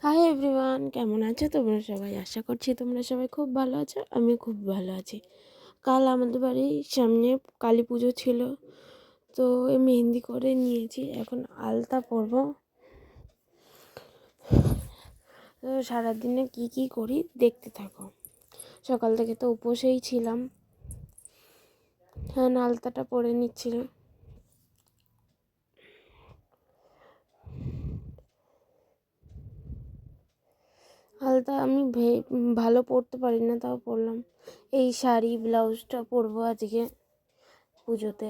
Hi everyone, কেমন আছো তোমরা সবাই? আশা করছি তোমরা সবাই খুব ভালো আছো। আমি খুব ভালো আছি। কাল আমাদের বাড়ির সামনে কালী পুজো ছিল, তো মেহেন্দি করে নিয়েছি। এখন আলতা পরবো। তো সারাদিনে কি করি দেখতে থাকো। সকাল থেকে তো উপোসেই ছিলাম। হ্যাঁ, আলতাটা পরে নিচ্ছিলাম। আলতা আমি ভালো পরতে পারি না, তাও পরলাম। এই শাড়ি ব্লাউজটা পরবো আজকে পুজোতে।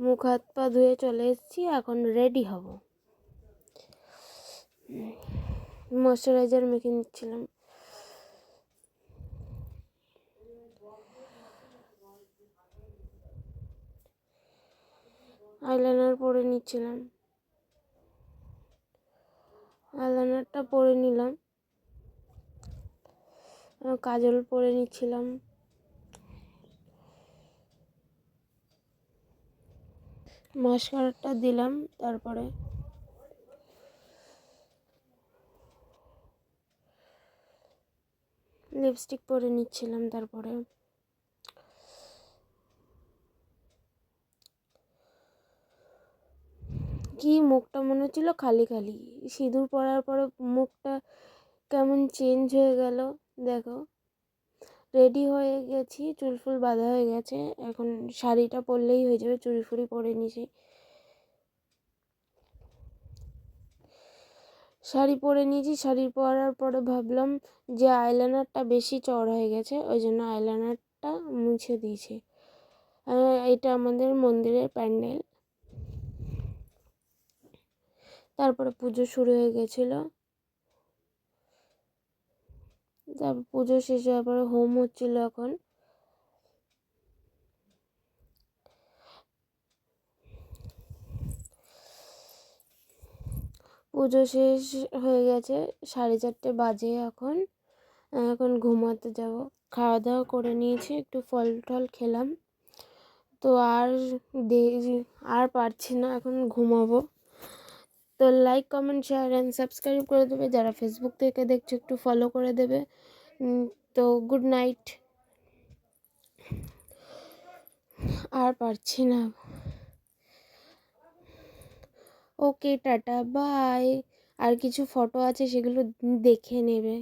মুখ হাত পা ধুয়ে চলে এসেছি, এখন রেডি হব। ময়শ্চারাইজার মেখে নিচ্ছিলাম। আইলাইনার পরে নিচ্ছিলাম। আইলাইনারটা পরে নিলাম। কাজল পরে নিচ্ছিলাম। মাস্কারাটা দিলাম, তারপরে লিপস্টিক পরে নিচ্ছিলাম। তারপরে কি মুখটা মনে হচ্ছিল খালি খালি। সিঁদুর পরার পরে মুখটা কেমন চেঞ্জ হয়ে গেল। দেখো, রেডি হয়ে গেছি, চুল ফুল বাঁধা হয়ে গেছে। এখন শাড়িটা পরলেই হয়ে যাবে। চুড়ি ফুড়ি পরে নিয়েছি। শাড়ি পরে নিয়েছি। শাড়ি পরার পরে ভাবলাম যে আইলাইনারটা বেশি চওড়া হয়ে গেছে, ওই জন্য আইলাইনারটা মুছে দিয়েছি। এটা আমাদের মন্দিরের প্যান্ডেল। তারপরে পুজো শুরু হয়ে গেছিলো। তারপর পুজো শেষ হওয়ার পরে হোম হচ্ছিল। এখন পুজো শেষ হয়ে গেছে, 4:30 বাজে। এখন ঘুমাতে যাব। খাওয়া দাওয়া করে নিয়েছি, একটু ফল টল খেলাম। তো আর পারছি না, এখন ঘুমাবো। তো like comment share and subscribe করে দেবে। যারা ফেসবুক থেকে দেখছো একটু ফলো করে দেবে। তো গুড নাইট। আর পারছি না। ওকে, টাটা, বাই। আর কিছু ফটো আছে, সেগুলো দেখে নেবে।